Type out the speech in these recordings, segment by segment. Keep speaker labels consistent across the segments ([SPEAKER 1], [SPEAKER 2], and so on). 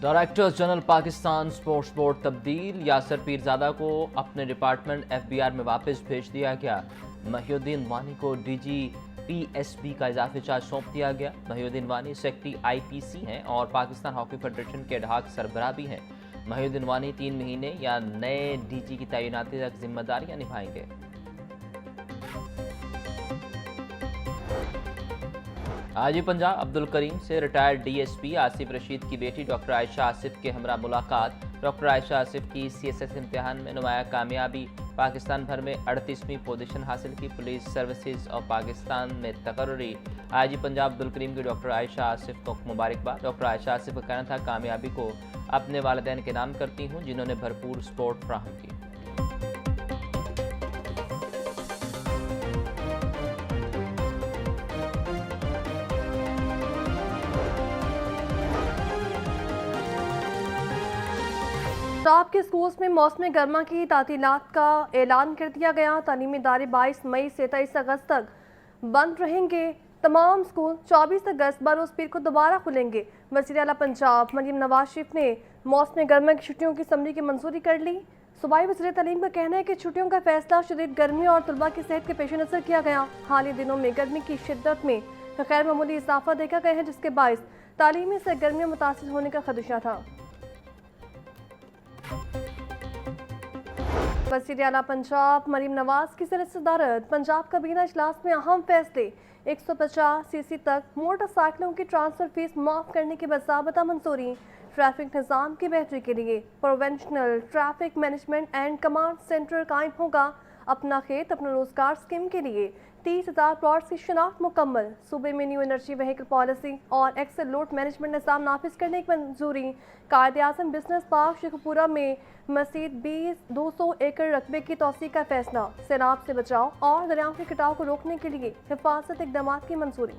[SPEAKER 1] Director general Pakistan sports board तब्दील। यासर पीरजादा को अपने डिपार्टमेंट एफबीआर में वापस भेज दिया गया। महिउद्दीन वानी को डीजी पीएसबी का इजाफी चार्ज सौंप दिया गया। महिउद्दीन वानी सेक्रेटरी आईपीसी हैं और पाकिस्तान हॉकी फेडरेशन के एडहॉक सरबराह भी हैं। महिउद्दीन वानी 3 महीने या नए डीजी की तैनाती तक जिम्मेदारियां निभाएंगे। आज ही पंजाब अब्दुल करीम से रिटायर्ड डीएसपी आसिफ रशीद की बेटी डॉक्टर आयशा आसिफ के हमरा मुलाकात। डॉक्टर आयशा आसिफ की सीएसएस इम्तिहान में नुमाया कामयाबी। पाकिस्तान भर में 38वीं पोजीशन हासिल की। पुलिस सर्विसेज ऑफ पाकिस्तान में तकर्री। आज ही पंजाब अब्दुल करीम की डॉक्टर आयशा आसिफ को मुबारकबाद। डॉक्टर आयशा आसिफ का कहना था, कामयाबी को अपने वालिदैन के नाम करती हूँ जिन्होंने भरपूर सपोर्ट फ्राहम की।
[SPEAKER 2] पंजाब के स्कूल्स में मौसम गर्मा की तातीलात का ऐलान कर दिया गया। तालीमी इदारे 22 मई से 23 अगस्त तक बंद रहेंगे। तमाम स्कूल 24 अगस्त बरोज़ पीर को दोबारा खुलेंगे। वज़ीर आला पंजाब मरियम नवाज शरीफ ने मौसम गर्मा की छुट्टियों की समरी की मंजूरी कर ली। सूबाई वज़ीर तालीम का कहना है कि छुट्टियों का फैसला शदीद गर्मी और तलबा की सेहत के पेश नज़र किया गया। हालिया दिनों में गर्मी की शिद्दत में गैर मामूली इजाफा देखा गया है, जिसके बायस तालीमी सरगर्मियाँ मुतासिर होने का खदशा था। वज़ीर आला पंजाब मरियम नवाज की सदारत पंजाब काबीना इजलास में अहम फैसले। 150 सीसी तक मोटरसाइकिलों की ट्रांसफर फीस माफ करने की बाज़ाबता मंजूरी। ट्रैफिक निज़ाम की बेहतरी के लिए provisional traffic management and command centre कायम होगा। अपना खेत अपना रोजगार स्कीम के लिए 30,000 प्लॉट्स की शनाख्त मुकम्मल। सूबे में न्यू एनर्जी व्हीकल पॉलिसी और एक्सेल लोड मैनेजमेंट निज़ाम नाफिज करने की मंजूरी। कायदे आज़म बिजनेस पार्क शेखपुरा में मज़ीद 200 एकड़ रकबे की तोसी का फैसला। सैलाब से बचाव और दरियाओं के कटाव को रोकने के लिए हिफाजत इकदाम की मंजूरी।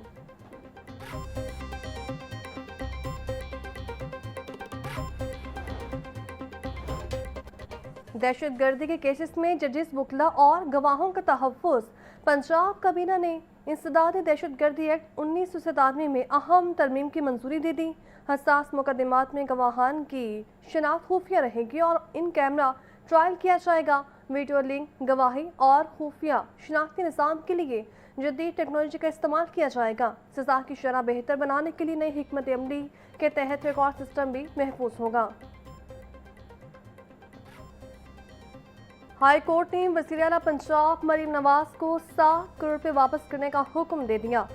[SPEAKER 2] दहशतगर्दी के केसेस में जजेस, वकला और गवाहों का तहफ़्फ़ुज़। पंजाब काबीना ने इंसदाद दहशतगर्दी एक्ट 1997 में अहम तरमीम की मंजूरी दे दी। हसास मुकदमात में गवाहान की शनाख्त खुफिया रहेगी और इन कैमरा ट्रायल किया जाएगा। वीडियो लिंक, गवाही और खुफिया शनाख्ती निज़ाम के लिए जदीद टेक्नोलॉजी का इस्तेमाल किया जाएगा। सज़ा की शरह बेहतर बनाने के लिए नई हिकमत अमली के तहत रिकॉर्ड सिस्टम भी महफूज होगा। हाई कोर्ट ने वज़ीर आला पंजाब मरियम नवाज को 7 करोड़ रुपये वापस करने का हुक्म दे दिया।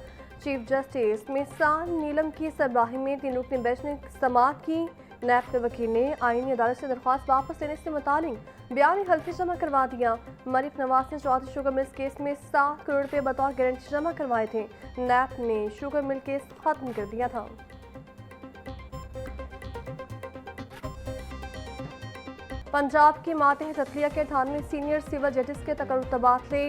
[SPEAKER 2] चीफ जस्टिस मिसान नीलम की सरबराही में 3 रुकनी बेंच ने समाअत की। नैब के वकील ने आईनी अदालत से दरख्वास्त वापस लेने से मुतालिक बयानी हल्फी जमा करवा दिया। मरियम नवाज ने चौधरी शुगर मिल्स केस में 7 करोड़ रुपये बतौर गारंटी जमा करवाए थे। नैब ने शुगर मिल केस खत्म कर दिया था। पंजाब के मातहत अदलिया के 98 सीनियर सिविल जजेस के तबादले।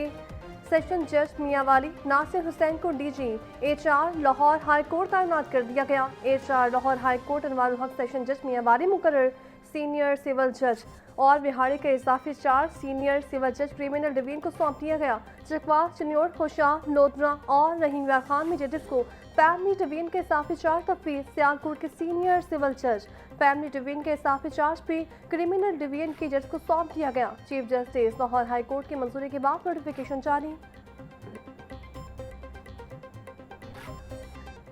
[SPEAKER 2] सेशन जज मियांवाली नासिर हुसैन को DG HR Lahore high court तैनात कर दिया गया। HR Lahore high court Anwarul हक सेशन जज मियांवाली मुकर्रर। सीनियर सिविल जज और बिहाड़ी के इजाफी चार्ज सीनियर सिविल जज क्रिमिनल डिवीजन को सौंप दिया गया। चकवा, चन्योर, खुशा, लोधरा और रहीम यार खान में जजेस को फैमिली डिवीजन के इजाफी चार्ज तफवीज़। सियालकोट के सीनियर सिविल जज फैमिली डिवीजन के इजाफी चार्ज भी क्रिमिनल डिवीजन के जज को सौंप दिया गया। Chief justice Lahore high court की मंजूरी के बाद नोटिफिकेशन जारी।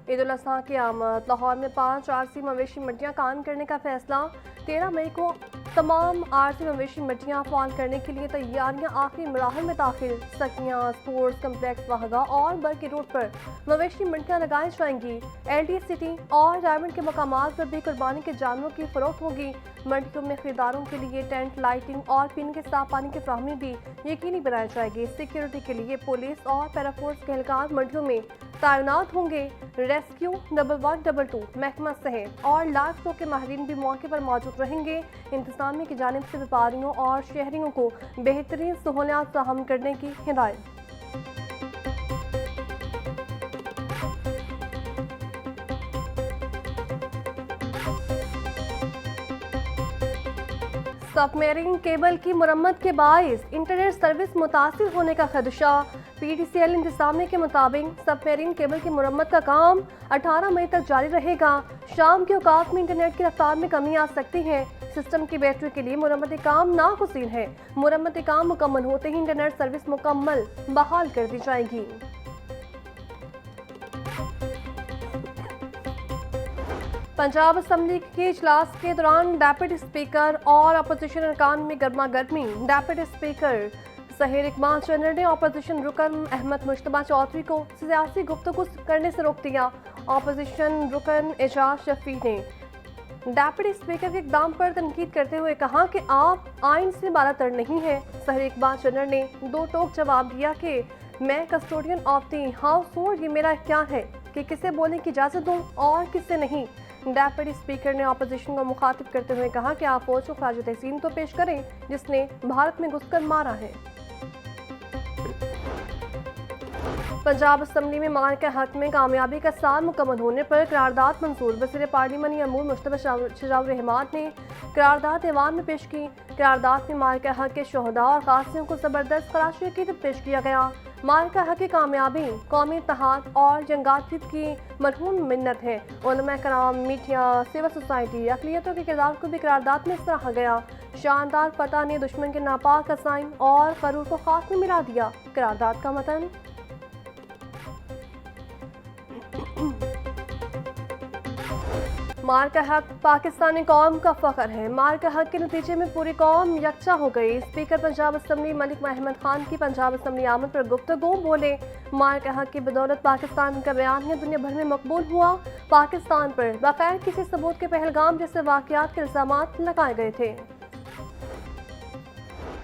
[SPEAKER 2] ईद उल अज़हा की आमद। लाहौर में 5 आरसी मवेशी मंडियाँ कायम करने का फैसला। 13 मई को तमाम आरसी मवेशी मंडियाँ फाल करने के लिए तैयारियां आखिरी मराहल में दाखिल। सकियाँ, स्पोर्ट्स कम्प्लेक्स, वाहगा और बर्की रोड पर मवेशी मंडियाँ लगाई जाएंगी। LD सिटी और डायमंड के मकामात पर भी कुर्बानी के जानवरों की फरोख्त होगी। मंडियों में खरीदारों के लिए टेंट, लाइटिंग और पीने के साफ पानी की फ्राहमी भी यकीनी बनाई जाएगी। सिक्योरिटी के लिए पुलिस और पैराफोर्स के एहलकार मंडियों में तैनात होंगे। रेस्क्यू 112 महकमा सहित और लाइफ स्टॉक के माहिरीन भी मौके पर मौजूद रहेंगे। इंतजामिया की जानिब से व्यापारियों और शहरियों को बेहतरीन सहूलियात फराहम करने की हिदायत। सबमरीन केबल की मुरम्मत के बाइस इंटरनेट सर्विस मुतासिर होने का खदशा। PTCL इंतजामिया के मुताबिक सबमरीन केबल की मुरम्मत का काम 18 मई तक जारी रहेगा। शाम के औकात में इंटरनेट की रफ्तार में कमी आ सकती है। सिस्टम की बैटरी के लिए मुरम्मती काम नागुज़ीर है। मुरम्मती काम मुकम्मल होते ही इंटरनेट सर्विस मुकम्मल बहाल कर दी जाएगी। पंजाब असम्बली के इजलास के दौरान डेप्यूटी स्पीकर और अपोजिशन अरकान में गर्मा गर्मी। डेप्यूटी स्पीकर सहीर इकबाल चन्नर ने अपोजिशन रुकन अहमद मुश्तबा चौधरी को सियासी गुफ्तगू करने से रोक दिया। अपोजिशन रुकन एजाज शफी ने डेप्यूटी स्पीकर के इकदाम पर तनकीद करते हुए कहा कि आप आइन से बालातर नहीं हैं। सहीर इकबाल चन्नर ने दो टोक जवाब दिया कि मैं कस्टोडियन ऑफ दी हाउस हूँ, ये मेरा इख्तियार है कि किसे बोलने की इजाज़त दूँ और किसे नहीं। डेप्यूटी स्पीकर ने अपोजिशन को मुखातिब करते हुए कहा कि आप फौज को खराज तहसीन तो पेश करें जिसने भारत में घुसकर मारा है। पंजाब असम्बली में मार के हक में कामयाबी का साल मुकम्मल होने पर करारदाद मंजूर। वज़ीर पार्लिमानी अमूर मुश्तबा शजाउर रहमान ने करारदाद ऐवान में पेश की। करारदाद में मार के हक के शहदा और कासियों को ज़बरदस्त खराज की पेश किया गया। मार का हक की कामयाबी कौमी इत्तेहाद और जंगातियत की मरहूम मिन्नत है। उलमा कराम, मीडिया, सिविल सोसाइटी, अक़लियतों के किरदार को भी करारदाद में सराहा गया। शानदार फतह ने दुश्मन के नापाक अज़ाइम और ग़रूर को खाक में मिला दिया। करारदाद का मतन मार का हक पाकिस्तानी कौम का फ़ख्र है। मार का हक के नतीजे में पूरी कौम यकजा हो गई। स्पीकर पंजाब असम्बली मलिक अहमद खान की पंजाब असम्बली आमद पर गुफ्तगू बोले। मार का हक की बदौलत पाकिस्तान का बयानिया दुनिया भर में मकबूल हुआ। पाकिस्तान पर बगैर किसी सबूत के पहलगाम जैसे वाक़यात के इल्ज़ामात लगाए गए थे।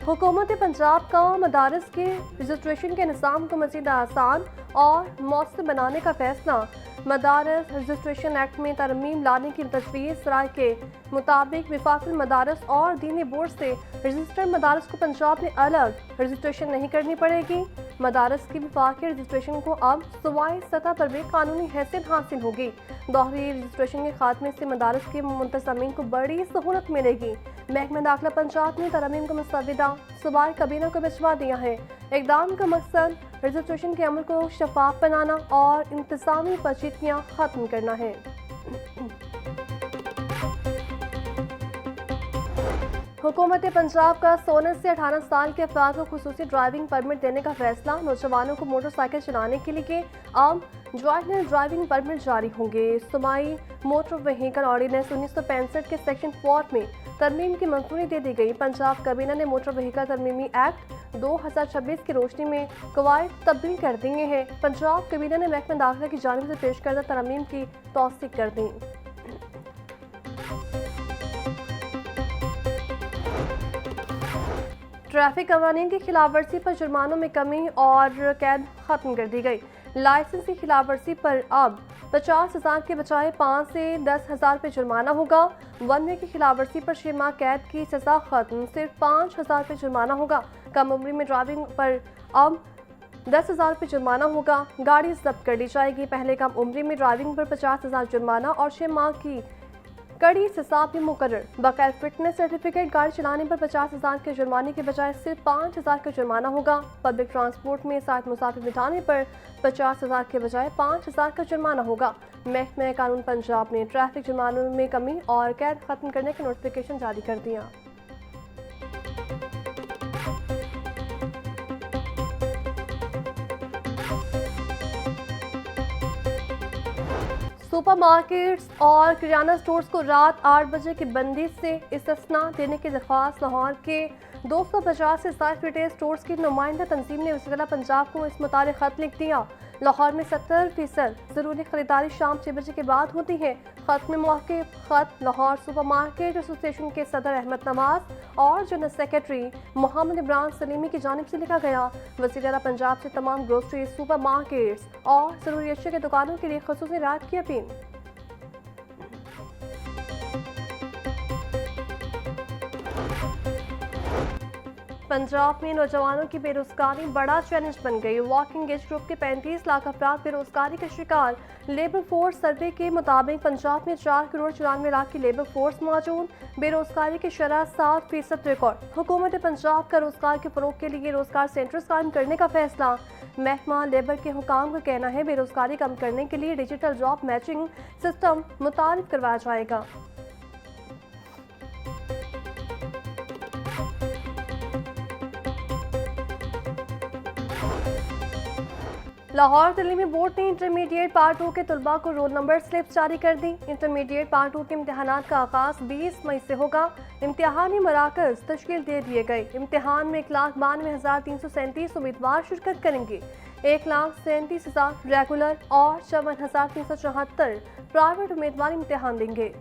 [SPEAKER 2] हुकूमत पंजाब का मदारस के रजिस्ट्रेशन के निज़ाम को मज़ीद आसान और मौसर बनाने का फैसला। मदारस रजिस्ट्रेशन एक्ट में तरमीम लाने की तजवीज़ राय के मुताबिक वफाकी मदारस और दीनी बोर्ड से रजिस्टर्ड मदारस को पंजाब में अलग रजिस्ट्रेशन नहीं करनी पड़ेगी। मदारस की वफाकी रजिस्ट्रेशन को अब सूबाई सतह पर भी कानूनी हैसियत हासिल होगी। दोहरी रजिस्ट्रेशन के खात्मे से मदारस के मुंतज़मीन को बड़ी सहूलत मिलेगी। महकमा दाखिला पंजाब ने तरमीम का मसवदा सूबाई काबीना को भिजवा दिया है। इक़दाम का मकसद रजिस्ट्रेशन के अमल को शफाफ बनाना और इंतज़ामी पेचीदगियाँ ख़त्म करना है। हुकूमत पंजाब का 16 से 18 साल के अफराद को खुसूसी ड्राइविंग परमिट देने का फैसला। नौजवानों को मोटरसाइकिल चलाने के लिए अब ज्वाइंट ड्राइविंग परमिट जारी होंगे। सूबाई मोटर व्हीकल ऑर्डिनेंस 1965 के सेक्शन 4 में तरमीम की मंजूरी दे दी गई। पंजाब काबीना ने मोटर व्हीकल तरमीमी एक्ट 2026 की रोशनी में कवायद तब्दील कर दिए हैं। पंजाब काबीना ने महकमा दाखिला की जानिब से पेश करदा तरमीम की तौसीक कर दी। ट्रैफिक कवानीन की खिलाफ वर्जी पर जुर्मानों में कमी और कैद खत्म कर दी गई। लाइसेंस की खिलाफ वर्जी पर अब 50,000 के बजाय 5 से 10,000 पे जुर्माना होगा। वन वे की खिलाफ वर्जी पर 6 माह कैद की सजा खत्म, सिर्फ 5,000 पे जुर्माना होगा। कम उम्र में ड्राइविंग पर अब 10,000 पे जुर्माना होगा। गाड़ी जब्त कर ली जाएगी। पहले कम उम्र में ड्राइविंग पर 50,000 जुर्माना और 6 माह की कड़ी सजा भी मुकर्रर। बगैर फिटनेस सर्टिफिकेट गाड़ी चलाने पर 50,000 के जुर्माने के बजाय सिर्फ 5,000 का जुर्माना होगा। पब्लिक ट्रांसपोर्ट में 7 मुसाफिर बिठाने पर 50,000 के बजाय 5,000 का जुर्माना होगा। महकमा कानून पंजाब ने ट्रैफिक जुर्मानों में कमी और कैद खत्म करने का नोटिफिकेशन जारी कर दिया। सुपरमार्केट्स और किराना स्टोर्स को रात 8 बजे की बंदी से इस्तिस्ना देने की दरख्वास्त लाहौर के 250 से 60 रिटेल स्टोर्स की नुमाइंदा तंजीम ने वज़ीर पंजाब को इस मुताबिक खत लिख दिया। लाहौर में 70% ज़रूरी खरीदारी शाम 6 बजे के बाद होती है। खत में मौके खत लाहौर सुपरमार्केट एसोसिएशन के सदर अहमद नवाज और जनरल सेक्रेटरी मोहम्मद इमरान सलीमी की जानिब से लिखा गया। वज़ीर आला पंजाब से तमाम ग्रोसरी सुपरमार्केट्स और ज़रूरी अशिया की दुकानों के लिए ख़ुसूसी राहत की अपील। पंजाब में नौजवानों की बेरोजगारी बड़ा चैलेंज बन गई। वॉकिंग एज ग्रुप के 35 लाख अफराद बेरोजगारी का शिकार। लेबर फोर्स सर्वे के मुताबिक पंजाब में 4 करोड़ 94 लाख की लेबर फोर्स मौजूद। बेरोजगारी की शरह 7% रिकॉर्ड। हुकूमत पंजाब का रोजगार के फरोग के लिए रोजगार सेंटर्स कायम करने का फैसला। महकमा लेबर के हुकाम का कहना है बेरोजगारी कम करने के लिए डिजिटल जॉब मैचिंग सिस्टम मुतारिफ करवाया जाएगा। लाहौर दिल्ली में बोर्ड ने इंटरमीडिएट पार्ट 2 के तलबा को रोल नंबर स्लिप जारी कर दी। इंटरमीडिएट पार्ट 2 के इम्तिहानात का आगाज 20 मई से होगा। इम्तिहानी मराकज तश्कील दे दिए गए। इम्तिहान में 1,92,337 उम्मीदवार शिरकत करेंगे। 1,37,000 रेगुलर और 54,374 प्राइवेट उम्मीदवार इम्तिहान देंगे।